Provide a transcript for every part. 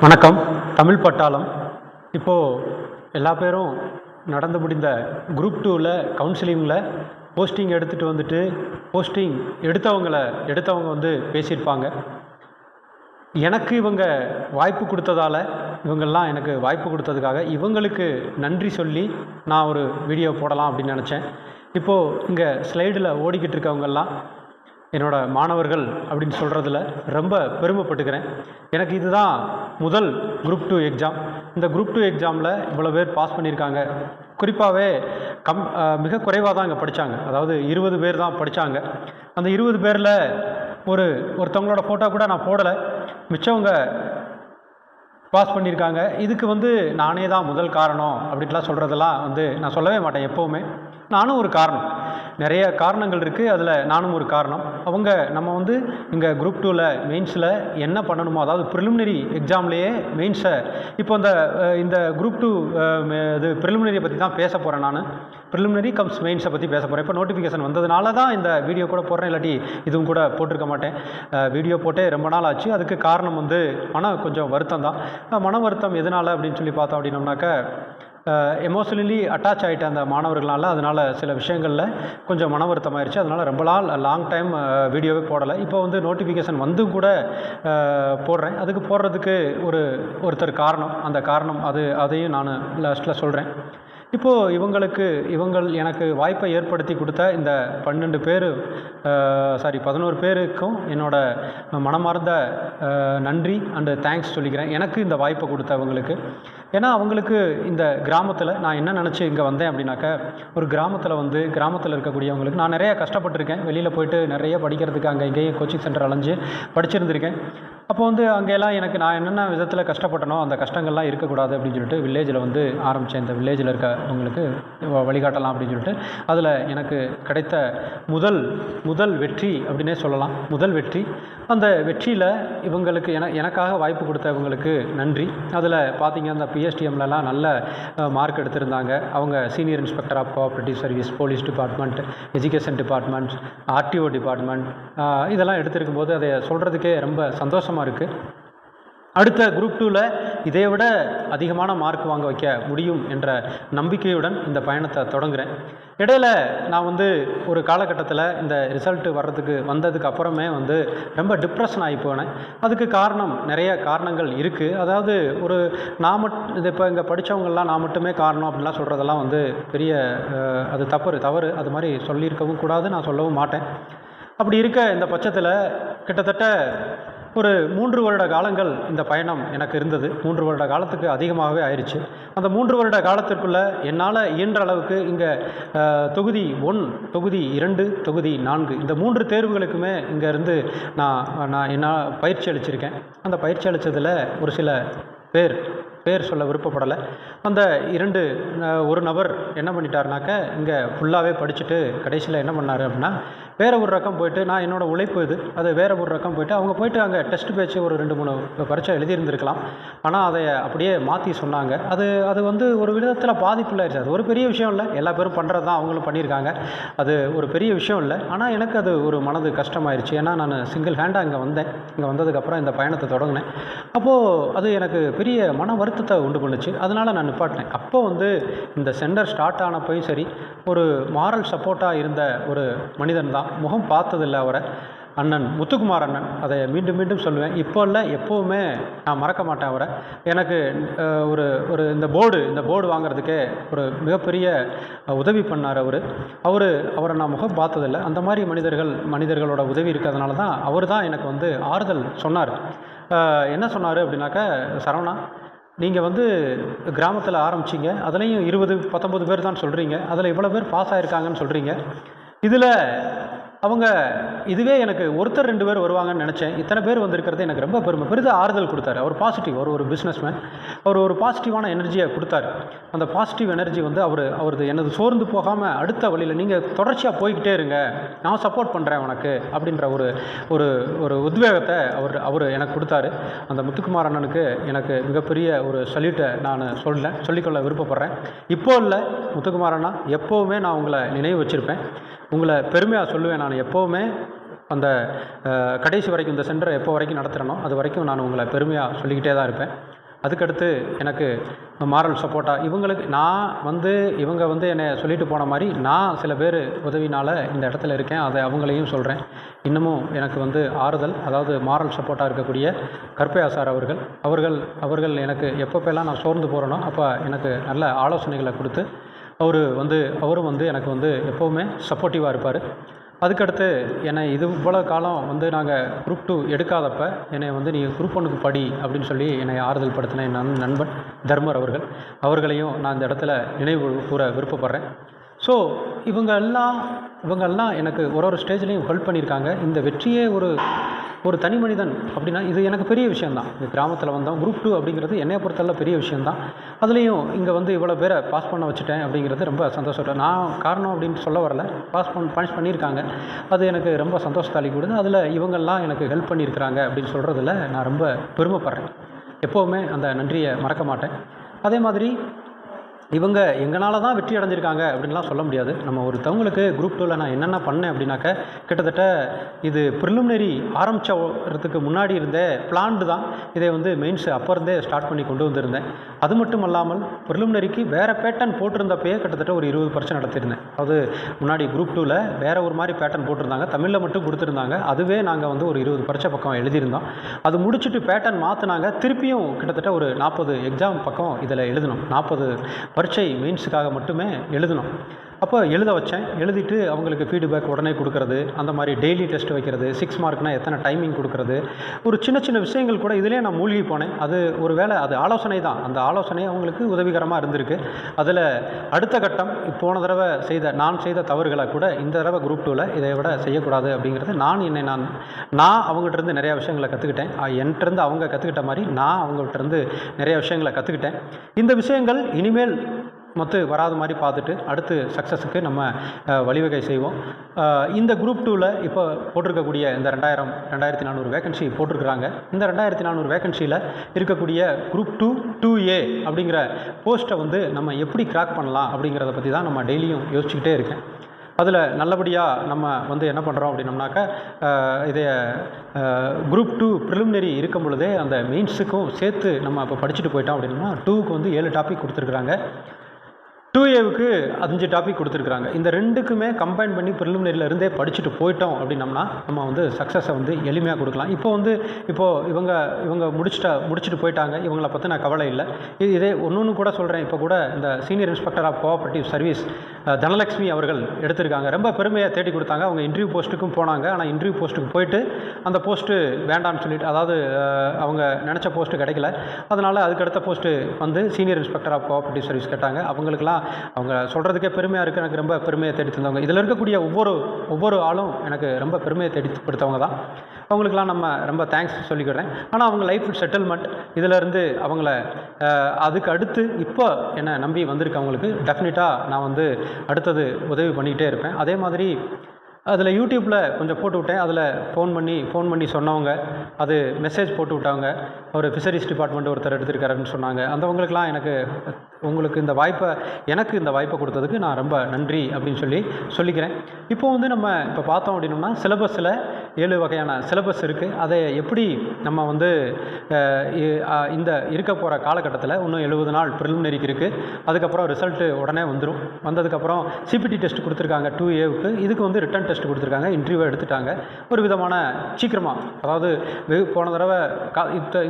வணக்கம். தமிழ் பட்டாளம். இப்போது எல்லா பேரும் நடந்து முடிந்த குரூப் 2ல் கவுன்சிலிங்கில் போஸ்டிங் எடுத்துகிட்டு வந்துட்டு போஸ்டிங் எடுத்தவங்க வந்து பேசியிருப்பாங்க. எனக்கு இவங்க வாய்ப்பு கொடுத்ததால், இவங்கெல்லாம் எனக்கு வாய்ப்பு கொடுத்ததுக்காக இவங்களுக்கு நன்றி சொல்லி நான் ஒரு வீடியோ போடலாம் அப்படின்னு நினச்சேன். இப்போது இங்கே ஸ்லைடில் ஓடிக்கிட்டு இருக்கவங்கெல்லாம் என்னோடய மாணவர்கள் அப்படின்னு சொல்கிறதுல ரொம்ப பெருமைப்பட்டுக்கிறேன். எனக்கு இதுதான் முதல் குரூப் 2 எக்ஸாம். இந்த குரூப் 2 எக்ஸாமில் இவ்வளோ பேர் பாஸ் பண்ணியிருக்காங்க. குறிப்பாகவே மிக குறைவாக தான் இங்கே படித்தாங்க. அதாவது 20 பேர் தான் படித்தாங்க. அந்த 20 பேரில் ஒருத்தவங்களோட ஃபோட்டோ கூட நான் போடலை. மிச்சவங்க பாஸ் பண்ணியிருக்காங்க. இதுக்கு வந்து நானே தான் முதல் காரணம் அப்படின்லாம் சொல்கிறதெல்லாம் வந்து நான் சொல்லவே மாட்டேன். எப்போவுமே நானும் ஒரு காரணம். நிறைய காரணங்கள் இருக்குது. அதில் நானும் ஒரு காரணம். நம்ம வந்து இங்கே குரூப் 2ல் மெயின்ஸில் என்ன பண்ணணுமோ, அதாவது ப்ரிலிமினரி எக்ஸாம்லேயே மெயின்ஸை இப்போ இந்த குரூப் 2 இது ப்ரிலிமினரியை பற்றி தான் பேச போகிறேன். நான் ப்ரிலிமினரி கம்ஸ் மெயின்ஸை பற்றி பேச போகிறேன். இப்போ நோட்டிஃபிகேஷன் வந்ததுனால தான் இந்த வீடியோ கூட போடுறேன். இல்லாட்டி இதுவும் கூட போட்டிருக்க மாட்டேன். வீடியோ போட்டே ரொம்ப நாள் ஆச்சு. அதுக்கு காரணம் வந்து கொஞ்சம் வருத்தம் தான். மன வருத்தம் எதனால் அப்படின்னு சொல்லி பார்த்தோம் அப்படின்னோம்னாக்க, எமோஷனலி அட்டாச் ஆகிட்ட அந்த மாணவர்களால், அதனால் சில விஷயங்களில் கொஞ்சம் மன வருத்தம் ஆயிடுச்சு. அதனால் ரொம்ப லாங் டைம் வீடியோவே போடலை. இப்போ வந்து நோட்டிஃபிகேஷன் வந்தும் கூட போடுறேன். அதுக்கு போடுறதுக்கு ஒருத்தர் காரணம். அந்த காரணம் அதையும் நான் லாஸ்ட்டில் சொல்கிறேன். இப்போது இவங்கள் எனக்கு வாய்ப்பை ஏற்படுத்தி கொடுத்த இந்த 11 பேருக்கும் என்னோட மனமார்ந்த நன்றி அண்டு தேங்க்ஸ் சொல்லிக்கிறேன். எனக்கு இந்த வாய்ப்பை கொடுத்தவங்களுக்கு. ஏன்னா அவங்களுக்கு இந்த கிராமத்தில் நான் என்ன நினச்சி இங்கே வந்தேன் அப்படின்னாக்க, ஒரு கிராமத்தில் இருக்கக்கூடியவங்களுக்கு நான் நிறைய கஷ்டப்பட்டிருக்கேன். வெளியில் போயிட்டு நிறைய படிக்கிறதுக்கு அங்கே இங்கேயும் கோச்சிங் சென்டர் அலைஞ்சு படிச்சிருந்திருக்கேன். அப்போ வந்து அங்கெல்லாம் எனக்கு நான் என்னென்ன விதத்தில் கஷ்டப்பட்டனோ அந்த கஷ்டங்கள்லாம் இருக்கக்கூடாது அப்படின்னு சொல்லிட்டு வில்லேஜில் வந்து ஆரம்பித்தேன். இந்த வில்லேஜில் இருக்கவங்களுக்கு வழிகாட்டலாம் அப்படின்னு சொல்லிட்டு அதில் எனக்கு கிடைத்த முதல் வெற்றி அப்படின்னே சொல்லலாம். முதல் வெற்றி. அந்த வெற்றியில் இவங்களுக்கு எனக்காக வாய்ப்பு கொடுத்த இவங்களுக்கு நன்றி. அதில் பார்த்தீங்க, அந்த பிஎஸ்டிஎம்லலாம் நல்ல மார்க் எடுத்திருந்தாங்க. அவங்க senior inspector of cooperative service, police department, education department, RTO department, இதெல்லாம் எடுத்திருக்கும் போது அதை சொல்கிறதுக்கே ரொம்ப சந்தோஷமாக இருக்குது. அடுத்த குரூப் 2ல் இதை விட அதிகமான மார்க் வாங்க வைக்க முடியும் என்ற நம்பிக்கையுடன் இந்த பயணத்தை தொடங்குகிறேன். இடையில் நான் வந்து ஒரு காலகட்டத்தில் இந்த ரிசல்ட்டு வந்ததுக்கு அப்புறமே வந்து ரொம்ப டிப்ரெஷன் ஆகி போனேன். அதுக்கு நிறைய காரணங்கள் இருக்குது. அதாவது இப்போ இங்கே படித்தவங்கள்லாம் நான் மட்டுமே காரணம் அப்படின்லாம் சொல்கிறதெல்லாம் வந்து பெரிய அது தவறு. அது மாதிரி சொல்லியிருக்கவும் கூடாது, நான் சொல்லவும் மாட்டேன். அப்படி இருக்க இந்த பட்சத்தில் கிட்டத்தட்ட ஒரு 3 வருட காலங்கள் இந்த பயணம் எனக்கு இருந்தது. 3 வருட காலத்துக்கு அதிகமாகவே ஆயிடுச்சு. அந்த 3 வருட காலத்திற்குள்ளே என்னால் இயன்ற அளவுக்கு இங்கே தொகுதி 1, தொகுதி 2, தொகுதி 4 இந்த 3 தேர்வுகளுக்குமே இங்கே இருந்து நான் பயிற்சி அளிச்சிருக்கேன். அந்த பயிற்சி அளித்ததில் ஒரு சில பேர் சொல்ல விருப்பப்படலை. அந்த ஒரு நபர் என்ன பண்ணிட்டாருனாக்க, இங்கே ஃபுல்லாகவே படிச்சுட்டு கடைசியில் என்ன பண்ணார் அப்படின்னா, வேறு ஒரு ரகம் போயிட்டு, நான் என்னோடய உழைப்பு அது வேறு ஒரு ரகம் போயிட்டு அவங்க போயிட்டு அங்கே டெஸ்ட் பேச்சு ஒரு 2-3 பரீட்சை எழுதியிருந்திருக்கலாம். ஆனால் அதை அப்படியே மாற்றி சொன்னாங்க. அது வந்து ஒரு விதத்தில் பாதிப்புள்ளாயிருச்சு. அது ஒரு பெரிய விஷயம் இல்லை. எல்லா பேரும் பண்ணுறது தான், அவங்களும் பண்ணியிருக்காங்க. அது ஒரு பெரிய விஷயம் இல்லை. ஆனால் எனக்கு அது ஒரு மனது கஷ்டமாயிருச்சு. ஏன்னா நான் சிங்கிள் ஹேண்டாக இங்கே வந்ததுக்கப்புறம் இந்த பயணத்தை தொடங்கினேன். அப்போது அது எனக்கு பெரிய மன வருத்தத்தை உண்டு பண்ணுச்சு. அதனால் நான் நிப்பாட்டினேன். அப்போ வந்து இந்த சென்டர் ஸ்டார்ட் ஆனப்போயும் சரி, ஒரு மாரல் சப்போர்ட்டாக இருந்த ஒரு மனிதன் தான். முகம் பார்த்ததில்லை அவரை, அண்ணன் முத்துக்குமார் அண்ணன். அதை மீண்டும் சொல்லுவேன். இப்போ இல்லை, எப்போவுமே நான் மறக்க மாட்டேன் அவரை. எனக்கு இந்த போர்டு வாங்குறதுக்கே ஒரு மிகப்பெரிய உதவி பண்ணார் அவரை நான் முகம் பார்த்ததில்லை. அந்த மாதிரி மனிதர்களோட உதவி இருக்கிறதுனால தான் அவர் தான் எனக்கு வந்து ஆறுதல் சொன்னார். என்ன சொன்னார் அப்படின்னாக்க, சரவணா, நீங்கள் வந்து கிராமத்தில் ஆரம்பிச்சிங்க, அதுலேயும் 19 பேர் தான் சொல்கிறீங்க, அதில் இவ்வளோ பேர் பாஸ் ஆகிருக்காங்கன்னு சொல்கிறீங்க. இதில் இதுவே எனக்கு 1-2 பேர் வருவாங்கன்னு நினச்சேன். இத்தனை பேர் வந்திருக்கிறது எனக்கு ரொம்ப பெரித ஆறுதல் கொடுத்தாரு. அவர் பாசிட்டிவ், ஒரு பிஸ்னஸ்மேன். அவர் ஒரு பாசிட்டிவான எனர்ஜியை கொடுத்தாரு. அந்த பாசிட்டிவ் எனர்ஜி வந்து அவரது எனது சோர்ந்து போகாமல் அடுத்த வழியில் நீங்கள் தொடர்ச்சியாக போய்கிட்டே இருங்க, நான் சப்போர்ட் பண்ணுறேன் உனக்கு அப்படின்ற ஒரு உத்வேகத்தை அவர் எனக்கு கொடுத்தாரு. அந்த முத்துக்குமார் அண்ணனுக்கு எனக்கு மிகப்பெரிய ஒரு சல்யூட்டை நான் சொல்லிக்கொள்ள விருப்பப்படுறேன். இப்போ இல்லை, முத்துக்குமார் அண்ணா, எப்போவுமே நான் உங்களை நினைவு வச்சுருப்பேன். உங்களை பெருமையாக சொல்லுவேன். நான் எப்போவுமே அந்த கடைசி வரைக்கும் இந்த சென்டரை எப்போ வரைக்கும் நடத்துகிறனோ அது வரைக்கும் நான் உங்களை பெருமையாக சொல்லிக்கிட்டே தான் இருப்பேன். அதுக்கடுத்து எனக்கு மாரல் சப்போர்ட்டாக இவங்க வந்து என்னை சொல்லிட்டு போன மாதிரி நான் சில பேர் உதவினால் இந்த இடத்துல இருக்கேன். அதை அவங்களையும் சொல்கிறேன். இன்னமும் எனக்கு வந்து ஆறுதல், அதாவது மாரல் சப்போர்ட்டாக இருக்கக்கூடிய கற்பையா சார் அவர்கள் எனக்கு எப்பப்பெல்லாம் நான் சோர்ந்து போகிறேனோ அப்போ எனக்கு நல்ல ஆலோசனைகளை கொடுத்து அவரும் வந்து எனக்கு வந்து எப்போவுமே சப்போர்ட்டிவாக இருப்பார். அதுக்கடுத்து என்னை இவ்வளோ காலம் வந்து நாங்கள் குரூப் 2 எடுக்காதப்ப என்னை வந்து நீ குரூப் 1க்கு படி அப்படின்னு சொல்லி என்னை ஆறுதல் படுத்தின என் நண்பன் தர்மர் அவர்களையும் நான் இந்த இடத்துல நினைவு கூற விருப்பப்படுறேன். ஸோ இவங்கெல்லாம் எனக்கு ஒரு ஸ்டேஜ்லேயும் ஹெல்ப் பண்ணியிருக்காங்க. இந்த வெற்றியே ஒரு தனி மனிதன் அப்படின்னா இது எனக்கு பெரிய விஷயந்தான். இந்த கிராமத்தில் வந்தோம். குரூப் 2 அப்படிங்கிறது என்னைய பொறுத்தவரை பெரிய விஷயந்தான். அதுலேயும் இங்கே வந்து இவ்வளோ பேரை பாஸ் பண்ண வச்சுட்டேன் அப்படிங்கிறது ரொம்ப சந்தோஷம். நான் காரணம் அப்படின்னு சொல்ல வரல, பாஸ் பண்ணியிருக்காங்க. அது எனக்கு ரொம்ப சந்தோஷத்தை அளிக்கூடுது. அதில் இவங்கெல்லாம் எனக்கு ஹெல்ப் பண்ணியிருக்கிறாங்க அப்படின்னு சொல்கிறதுல நான் ரொம்ப பெருமைப்படுறேன். எப்போவுமே அந்த நன்றியை மறக்க மாட்டேன். அதே மாதிரி இவங்க எங்களால் தான் வெற்றி அடைஞ்சிருக்காங்க அப்படின்லாம் சொல்ல முடியாது. நம்ம ஒருத்தவங்களுக்கு குரூப் 2ல் நான் என்னென்ன பண்ணேன் அப்படின்னாக்க, கிட்டத்தட்ட இது ப்ரிலிமினரி ஆரம்பித்ததுக்கு முன்னாடி இருந்தே பிளான்டு தான். இதை வந்து மெயின்ஸ் அப்போ இருந்தே ஸ்டார்ட் பண்ணி கொண்டு வந்திருந்தேன். அது மட்டும் இல்லாமல் ப்ரிலிமினரிக்கு வேறு பேட்டர்ன் போட்டிருந்தப்பயே கிட்டத்தட்ட ஒரு 20% நடத்தியிருந்தேன். அதாவது முன்னாடி குரூப் 2ல் வேறு ஒரு மாதிரி பேட்டர்ன் போட்டிருந்தாங்க, தமிழில் மட்டும் கொடுத்துருந்தாங்க. அதுவே நாங்கள் வந்து ஒரு 20 பரீட்சை பக்கம் எழுதியிருந்தோம். அது முடிச்சுட்டு பேட்டர்ன் மாற்றினாங்க. திருப்பியும் கிட்டத்தட்ட ஒரு 40 எக்ஸாம் பக்கம் இதில் எழுதணும். 40 பரீட்சை மெயின்ஸுக்காக மட்டுமே எழுதணும். அப்போ எழுத வச்சேன். எழுதிட்டு அவங்களுக்கு ஃபீட்பேக் உடனே கொடுக்குறது, அந்த மாதிரி டெய்லி டெஸ்ட் வைக்கிறது, 6 மார்க்னால் எத்தனை டைமிங் கொடுக்குறது, ஒரு சின்ன சின்ன விஷயங்கள் கூட இதிலே நான் மூழ்கி போனேன். அது ஒரு வேளை அது ஆலோசனை தான். அந்த ஆலோசனை அவங்களுக்கு உதவிகரமாக இருந்திருக்கு. அதில் அடுத்த கட்டம் போன தடவை நான் செய்த தவறுகளை கூட இந்த தடவை குரூப் 2ல் இதை விட செய்யக்கூடாது அப்படிங்கிறது நான் அவங்ககிட்டருந்து நிறையா விஷயங்களை கற்றுக்கிட்டேன். என்கிட்டருந்து அவங்க கற்றுக்கிட்ட மாதிரி நான் அவங்ககிட்டருந்து நிறையா விஷயங்களை கற்றுக்கிட்டேன். இந்த விஷயங்கள் இனிமேல் வராத மாதிரி பார்த்துட்டு அடுத்து சக்ஸஸுக்கு நம்ம வழிவகை செய்வோம். இந்த குரூப் 2ல் இப்போ போட்டிருக்கக்கூடிய இந்த 2400 வேக்கன்சி போட்டிருக்கிறாங்க. இந்த 2400 வேக்கன்சியில் இருக்கக்கூடிய குரூப் 2 2A அப்படிங்கிற போஸ்ட்டை வந்து நம்ம எப்படி கிராக் பண்ணலாம் அப்படிங்கிறத பற்றி தான் நம்ம டெய்லியும் யோசிச்சுக்கிட்டே இருக்கேன். அதில் நல்லபடியாக நம்ம வந்து என்ன பண்ணுறோம் அப்படின்னம்னாக்கா, இதை குரூப் 2 ப்ரிலிமினரி இருக்கும் பொழுதே அந்த மெயின்ஸுக்கும் சேர்த்து நம்ம இப்போ படிச்சுட்டு போயிட்டோம் அப்படின்னா 2க்கு வந்து 7 டாபிக் கொடுத்துருக்குறாங்க, 2Aவுக்கு 5 டாபிக் கொடுத்துருக்குறாங்க. இந்த ரெண்டுக்குமே கம்பைன் பண்ணி ப்ரிலிமினரியில் இருந்தே படிச்சுட்டு போயிட்டோம் அப்படின்னம்னா நம்ம வந்து சக்ஸஸை வந்து எளிமையாக கொடுக்கலாம். இப்போது இவங்க முடிச்சுட்டு போயிட்டாங்க. இவங்கள பற்றி நான் கவலை இல்லை. இதே ஒன்று கூட சொல்கிறேன். இப்போ கூட இந்த senior inspector of cooperative service Dhanalakshmi அவர்கள் எடுத்திருக்காங்க. ரொம்ப பெருமையாக தேடி கொடுத்தாங்க. அவங்க இன்டர்வியூ போஸ்ட்டுக்கும் போனாங்க. ஆனால் இன்டர்வியூ போஸ்ட்டுக்கு போயிட்டு அந்த போஸ்ட்டு வேண்டாம்னு சொல்லிட்டு, அதாவது அவங்க நினச்ச போஸ்ட்டு கிடைக்கல. அதனால் அதுக்கடுத்த போஸ்ட்டு வந்து senior inspector of cooperative service கேட்டாங்க. அவங்களுக்குலாம் அவங்க சொல்கிறதுக்கே பெருமையாக இருக்குது. எனக்கு ரொம்ப பெருமையை தேடி தந்தவங்க. இதில் இருக்கக்கூடிய ஒவ்வொரு ஆளும் எனக்கு ரொம்ப பெருமையை தேடி கொடுத்தவங்க தான். அவங்களுக்கெல்லாம் நம்ம ரொம்ப தேங்க்ஸ் சொல்லிக்கிறேன். ஆனால் அவங்க லைஃப் செட்டில்மெண்ட் இதிலேருந்து அவங்கள அதுக்கு அடுத்து இப்போ என்னை நம்பி வந்திருக்கவங்களுக்கு டெஃபினட்டாக நான் வந்து அடுத்தது உதவி பண்ணிக்கிட்டே இருப்பேன். அதே மாதிரி அதில் யூடியூப்பில் கொஞ்சம் போட்டு விட்டேன். அதில் ஃபோன் பண்ணி சொன்னவங்க, அது மெசேஜ் போட்டு விட்டாங்க. ஒரு ஃபிஷரிஸ் டிபார்ட்மெண்ட் ஒருத்தர் எடுத்திருக்காருன்னு சொன்னாங்க. அந்தவங்களுக்கெல்லாம் உங்களுக்கு இந்த வாய்ப்பை கொடுத்ததுக்கு நான் ரொம்ப நன்றி அப்படின்னு சொல்லிக்கிறேன். இப்போ வந்து நம்ம இப்போ பார்த்தோம் அப்படின்னோம்னா சிலபஸில் 7 வகையான சிலபஸ் இருக்குது. அதை எப்படி நம்ம வந்து இந்த இருக்க போகிற காலகட்டத்தில் இன்னும் 70 நாள் ப்ரிலிமினரிக்கு இருக்குது. அதுக்கப்புறம் ரிசல்ட்டு உடனே வந்ததுக்கப்புறம் சிபிடி டெஸ்ட் கொடுத்துருக்காங்க 2Aவுக்கு. இதுக்கு வந்து ரிட்டன் டெஸ்ட் கொடுத்துருக்காங்க. இன்டர்வியூ எடுத்துட்டாங்க. ஒரு விதமான சீக்கிரமாக, அதாவது போன தடவை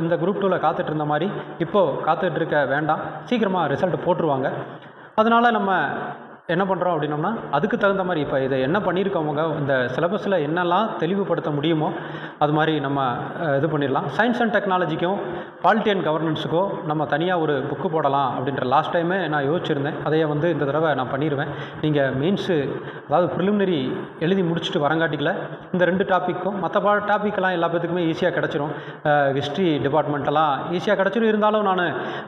இந்த குரூப் 2ல் காத்துட்டு இருந்த மாதிரி இப்போது காத்துட்டு இருக்க வேண்டாம், சீக்கிரமாக ரிசல்ட் போட்டுருவாங்க. அதனால் நம்ம என்ன பண்ணுறோம் அப்படின்னோம்னா அதுக்கு தகுந்த மாதிரி இப்போ இதை என்ன பண்ணியிருக்கவங்க இந்த சிலபஸில் என்னெல்லாம் தெளிவுபடுத்த முடியுமோ அது மாதிரி நம்ம இது பண்ணிடலாம். சயின்ஸ் அண்ட் டெக்னாலஜிக்கும் பாலிட்டி அண்ட் கவர்னன்ஸுக்கும் நம்ம தனியாக ஒரு புக்கு போடலாம் அப்படின்ற லாஸ்ட் டைமே நான் யோசிச்சிருந்தேன். அதையே வந்து இந்த தடவை நான் பண்ணிடுவேன். நீங்கள் மெயின்ஸு, அதாவது ப்ரிலிமினரி எழுதி முடிச்சுட்டு வரங்காட்டிக்கல இந்த 2 டாப்பிக்கும் மற்ற டாப்பிக்கெல்லாம் எல்லா பேத்துக்குமே ஈஸியாக கிடச்சிரும். ஹிஸ்ட்ரி டிபார்ட்மெண்ட்டெல்லாம் ஈஸியாக கிடச்சிரும். இருந்தாலும் நான்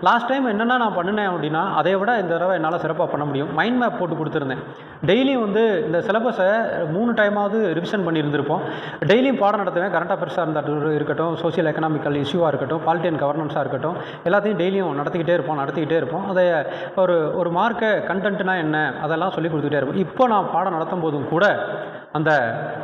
லாஸ்ட் டைம் என்னென்னா நான் பண்ணினேன் அப்படின்னா அதை விட இந்த தடவை என்னால் சிறப்பாக பண்ண முடியும். மைண்ட் மேப் போட்டு கொடுத்துருந்தேன். டெய்லியும் வந்து இந்த சிலபஸை 3 டைமாவது ரிவிஷன் பண்ணியிருந்திருப்போம். டெய்லியும் பாடம் நடத்துவேன். கரண்ட் அஃபேர்ஸாக இருந்தால் இருக்கட்டும், சோசியல் எக்கனாமிக்கல் இஷ்யூவாக இருக்கட்டும், பாலிட்டி அண்ட் கவர்னன்ஸாக இருக்கட்டும், எல்லாத்தையும் டெய்லியும் நடத்திக்கிட்டே இருப்போம். அதை ஒரு மார்க்கை கண்டென்ட்னா என்ன அதெல்லாம் சொல்லி கொடுத்துக்கிட்டே இருப்போம். இப்போ நான் பாடம் நடத்தும் போதும் கூட அந்த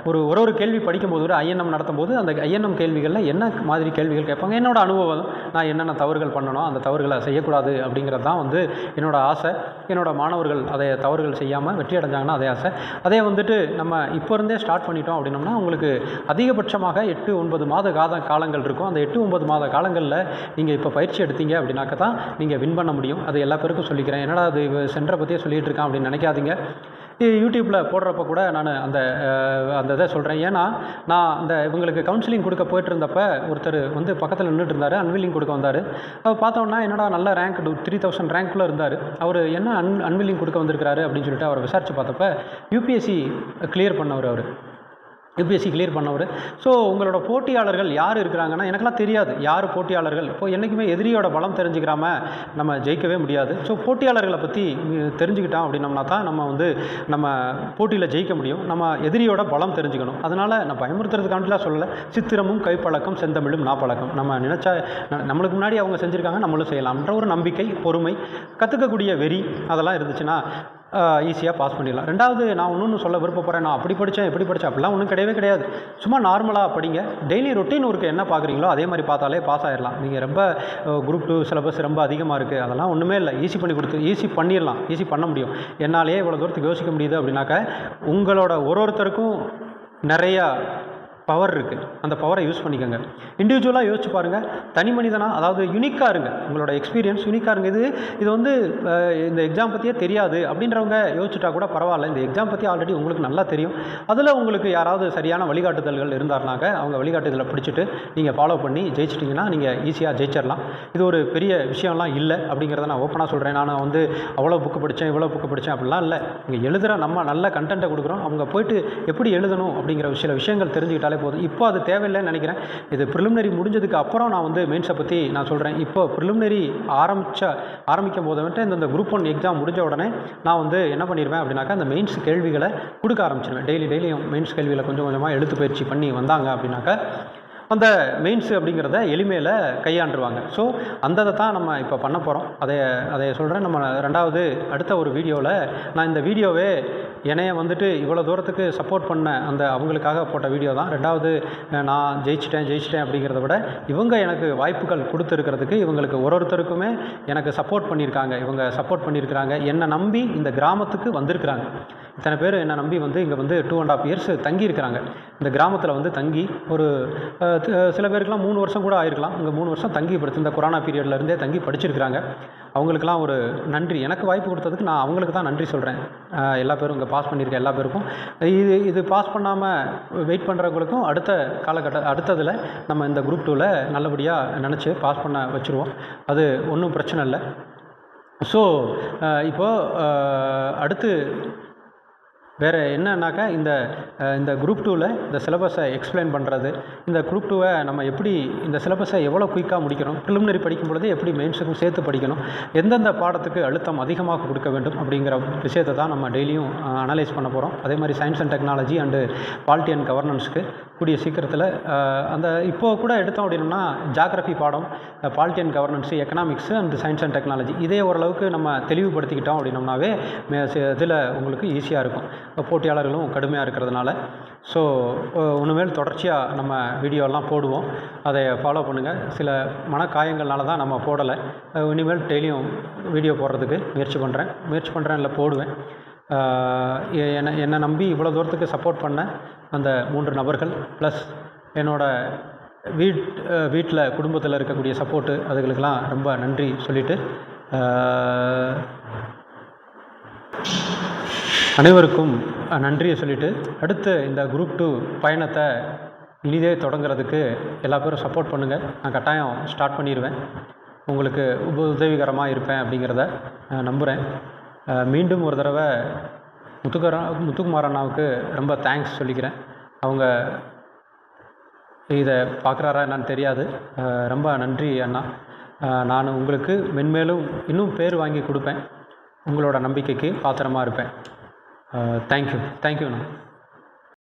ஒரு கேள்வி படிக்கும்போது ஒரு ஐஎன்எம் நடத்தும்போது அந்த ஐஎன்எம் கேள்விகளில் என்ன மாதிரி கேள்விகள் கேட்பாங்க, என்னோட அனுபவம், நான் என்னென்ன தவறுகள் பண்ணணும், அந்த தவறுகளை செய்யக்கூடாது அப்படிங்கிறது தான் வந்து என்னோட ஆசை. என்னோட மாணவர்கள் அதை தவறுகள் செய்யாமல் வெற்றி அடைஞ்சாங்கன்னா அதே ஆசை. அதே வந்துட்டு நம்ம இப்போ இருந்தே ஸ்டார்ட் பண்ணிட்டோம் அப்படின்னோம்னா உங்களுக்கு அதிகபட்சமாக 8-9 மாத காலங்கள் இருக்கும். அந்த 8-9 மாத காலங்களில் நீங்கள் இப்போ பயிற்சி எடுத்தீங்க அப்படின்னாக்க தான் நீங்கள் வின் பண்ண முடியும். அது எல்லா பேருக்கும் சொல்லிக்கிறேன். என்னடா அது சென்டரை பற்றியே சொல்லிகிட்டு இருக்கான் அப்படின்னு நினைக்காதீங்க. யூடியூப்பில் போடுறப்ப கூட நான் அந்த இதை சொல்கிறேன். ஏன்னா நான் அந்த இவங்களுக்கு கவுன்சிலிங் கொடுக்க போயிட்டு இருந்தப்ப ஒருத்தர் வந்து பக்கத்தில் நின்றுட்டு இருந்தார், அன்வில்லிங் கொடுக்க வந்தார். அவர் பார்த்தோன்னா என்னடா நல்ல ரேங்க் 3000 ரேங்க்குள்ளே இருந்தார். அவர் என்ன அன்வில்லிங் கொடுக்க வந்திருக்கிறாரு அப்படின்னு சொல்லிட்டு அவரை விசாரித்து பார்த்தப்ப யூபிஎஸ்சி கிளியர் பண்ணவர். அவர் யூபிஎஸ்சி கிளியர் பண்ணவர். ஸோ உங்களோட போட்டியாளர்கள் யார் இருக்கிறாங்கன்னா எனக்கெல்லாம் தெரியாது யார் போட்டியாளர்கள். இப்போ என்றைக்குமே எதிரியோட பலம் தெரிஞ்சுக்கிறாம நம்ம ஜெயிக்கவே முடியாது. ஸோ போட்டியாளர்களை பற்றி தெரிஞ்சுக்கிட்டோம் அப்படின்னம்னா தான் நம்ம வந்து நம்ம போட்டியில் ஜெயிக்க முடியும். நம்ம எதிரியோட பலம் தெரிஞ்சுக்கணும். அதனால் நான் பயமுறுத்துறதுக்காண்டிலாம் சொல்லலை. சித்திரமும் கைப்பழக்கம் செந்தமிழும் நாப்பழக்கம். நம்ம நினச்சா நம்மளுக்கு முன்னாடி அவங்க செஞ்சுருக்காங்க, நம்மளும் செய்யலாம்ன்ற ஒரு நம்பிக்கை, பொறுமை, கற்றுக்கக்கூடிய வெறி அதெல்லாம் இருந்துச்சுன்னா ஈஸியாக பாஸ் பண்ணிடலாம். ரெண்டாவது நான் இன்னொன்று சொல்ல விருப்பப்படுறேன். நான் அப்படி படித்தேன் எப்படி படித்தேன் அப்படிலாம் ஒன்றும் கிடையவே கிடையாது. சும்மா நார்மலாக படிங்க. டெய்லி ரொட்டீன் ஒர்க்கு என்ன பார்க்குறீங்களோ அதே மாதிரி பார்த்தாலே பாஸ் ஆகிடலாம். நீங்கள் ரொம்ப குரூப் 2 சிலபஸ் ரொம்ப அதிகமாக இருக்குது அதெல்லாம் ஒன்றுமே இல்லை. ஈஸி பண்ணிடலாம். ஈஸி பண்ண முடியும். என்னாலே இவ்வளோ தூரத்துக்கு யோசிக்க முடியுது அப்படின்னாக்க உங்களோட ஒருத்தருக்கும் நிறையா பவர் இருக்குது. அந்த பவரை யூஸ் பண்ணிக்கோங்க. இண்டிவிஜுவலாக யோசிச்சு பாருங்கள். தனி மனிதனாக அதாவது யூனிக்காக இருங்க. உங்களோட எக்ஸ்பீரியன்ஸ் யூனிக்காக இருங்க. இது வந்து இந்த எக்ஸாம் பற்றியே தெரியாது அப்படின்றவங்க யோசிச்சுட்டா கூட பரவாயில்ல. இந்த எக்ஸாம் பற்றி ஆல்ரெடி உங்களுக்கு நல்லா தெரியும். அதில் உங்களுக்கு யாராவது சரியான வழிகாட்டுதல்கள் இருந்தாருனாக்க அவங்க வழிகாட்டுதலை பிடிச்சிட்டு நீங்கள் ஃபாலோ பண்ணி ஜெயிச்சிட்டிங்கன்னா நீங்கள் ஈஸியாக ஜெயிச்சிடலாம். இது ஒரு பெரிய விஷயம்லாம் இல்லை அப்படிங்கிறத நான் ஓப்பனாக சொல்கிறேன். நான் வந்து அவ்வளோ புக்கு படித்தேன் இவ்வளோ புக்கு படித்தேன் அப்படிலாம் இல்லை. இங்கே எழுதுகிற நம்ம நல்ல கண்டென்ட்டை கொடுக்குறோம். அவங்க போய்ட்டு எப்படி எழுதணும் அப்படிங்கிற சில விஷயங்கள் தெரிஞ்சுக்கிட்டாலே போதும். இப்போ அது தேவையில்லைன்னு நினைக்கிறேன். இது ப்ரிலிமினரி முடிஞ்சதுக்கு அப்புறம் நான் வந்து மெயின்ஸை பற்றி நான் சொல்கிறேன். இப்போ ப்ரிலிமினரி ஆரம்பிக்கும் போது வந்துட்டு இந்த குரூப் 1 எக்ஸாம் முடிஞ்ச உடனே நான் வந்து என்ன பண்ணிடுவேன் அப்படின்னாக்கா அந்த மெயின்ஸ் கேள்விகளை கொடுக்க ஆரம்பிச்சிடுவேன். டெய்லியும் மெயின்ஸ் கேள்விகளை கொஞ்சம் கொஞ்சமாக எழுத்து பயிற்சி பண்ணி வந்தாங்க அப்படின்னாக்கா அந்த மெயின்ஸ் அப்படிங்கிறத எளிமையில் கையாண்டுருவாங்க. ஸோ அந்த தான் நம்ம இப்போ பண்ண போகிறோம். அதை சொல்கிறேன். நம்ம ரெண்டாவது அடுத்த ஒரு வீடியோவில் நான் இந்த வீடியோவே என்னைய வந்துட்டு இவ்வளோ தூரத்துக்கு சப்போர்ட் பண்ண அந்த அவங்களுக்காக போட்ட வீடியோ தான். ரெண்டாவது நான் ஜெயிச்சிட்டேன் அப்படிங்கிறத விட இவங்க எனக்கு வாய்ப்புகள் கொடுத்துருக்கிறதுக்கு இவங்களுக்கு ஒருத்தருக்குமே எனக்கு சப்போர்ட் பண்ணியிருக்கிறாங்க. என்னை நம்பி இந்த கிராமத்துக்கு வந்திருக்கிறாங்க. இத்தனை பேர் என்னை நம்பி வந்து இங்கே வந்து 2.5 இயர்ஸ் தங்கியிருக்கிறாங்க. இந்த கிராமத்தில் வந்து தங்கி ஒரு சில பேருக்குலாம் 3 வருஷம் கூட ஆயிருக்கலாம். இங்கே 3 வருஷம் தங்கி படித்து இந்த கொரோனா பீரியட்லேருந்தே தங்கி படிச்சிருக்கிறாங்க. அவங்களுக்கெல்லாம் ஒரு நன்றி. எனக்கு வாய்ப்பு கொடுத்ததுக்கு நான் அவங்களுக்கு தான் நன்றி சொல்கிறேன். எல்லா பேரும் இங்கே பாஸ் பண்ணியிருக்க எல்லா பேருக்கும். இது பாஸ் பண்ணாமல் வெயிட் பண்ணுறவங்களுக்கும் அடுத்ததில் நம்ம இந்த குரூப் 2ல் நல்லபடியாக நினச்சி பாஸ் பண்ண வச்சுருவோம். அது ஒன்றும் பிரச்சனை இல்லை. ஸோ இப்போது அடுத்து வேறு என்னன்னாக்கா இந்த குரூப் 2ல் இந்த சிலபஸை எக்ஸ்பிளைன் பண்ணுறது, இந்த குரூப் 2வை நம்ம எப்படி இந்த சிலபஸை எவ்வளோ குயிக்காக முடிக்கணும், ப்ரிலிமினரி படிக்கும் பொழுது எப்படி மெயின்ஸுக்கும் சேர்த்து படிக்கணும், எந்தெந்த பாடத்துக்கு அழுத்தம் அதிகமாக கொடுக்க வேண்டும் அப்படிங்கிற விஷயத்தை தான் நம்ம டெய்லியும் அனலைஸ் பண்ண போகிறோம். அதே மாதிரி science and technology and polity and கவர்னன்ஸுக்கு கூடிய சீக்கிரத்தில் அந்த இப்போது கூட எடுத்தோம் அப்படின்னா ஜாகிரஃபி பாடம், polity and governance, economics and science and technology இதே ஓரளவுக்கு நம்ம தெளிவுபடுத்திக்கிட்டோம் அப்படின்னோம்னாவே இதில் உங்களுக்கு ஈஸியாக இருக்கும். போட்டியாளர்களும் கடுமையாக இருக்கிறதுனால. ஸோ ஒன்றுமேல் தொடர்ச்சியாக நம்ம வீடியோலாம் போடுவோம். அதை ஃபாலோ பண்ணுங்கள். சில மனக்காயங்கள்னால தான் நம்ம போடலை. இனிமேல் டெய்லியும் வீடியோ போடுறதுக்கு முயற்சி பண்ணுறேன் இல்லை போடுவேன். என்னை நம்பி இவ்வளோ தூரத்துக்கு சப்போர்ட் பண்ண அந்த 3 நபர்கள் ப்ளஸ் என்னோடய வீட்டில் குடும்பத்தில் இருக்கக்கூடிய சப்போர்ட்டு அதுகளுக்கெல்லாம் ரொம்ப நன்றி சொல்லிவிட்டு அனைவருக்கும் நன்றியை சொல்லிவிட்டு அடுத்து இந்த குரூப் 2 பயணத்தை இனிதே தொடங்கிறதுக்கு எல்லா பேரும் சப்போர்ட் பண்ணுங்கள். நான் கட்டாயம் ஸ்டார்ட் பண்ணிடுவேன். உங்களுக்கு உதவிகரமாக இருப்பேன் அப்படிங்கிறத நம்புகிறேன். மீண்டும் ஒரு தடவை முத்துக்குமார் அண்ணாவுக்கு ரொம்ப தேங்க்ஸ் சொல்லிக்கிறேன். அவங்க இதை பார்க்குறாரா என்னன்னு தெரியாது. ரொம்ப நன்றி அண்ணா. நான் உங்களுக்கு மென்மேலும் இன்னும் பேர் வாங்கி கொடுப்பேன். உங்களோட நம்பிக்கைக்கு பாத்திரமாக இருப்பேன். தேங்க்யூ அண்ணா.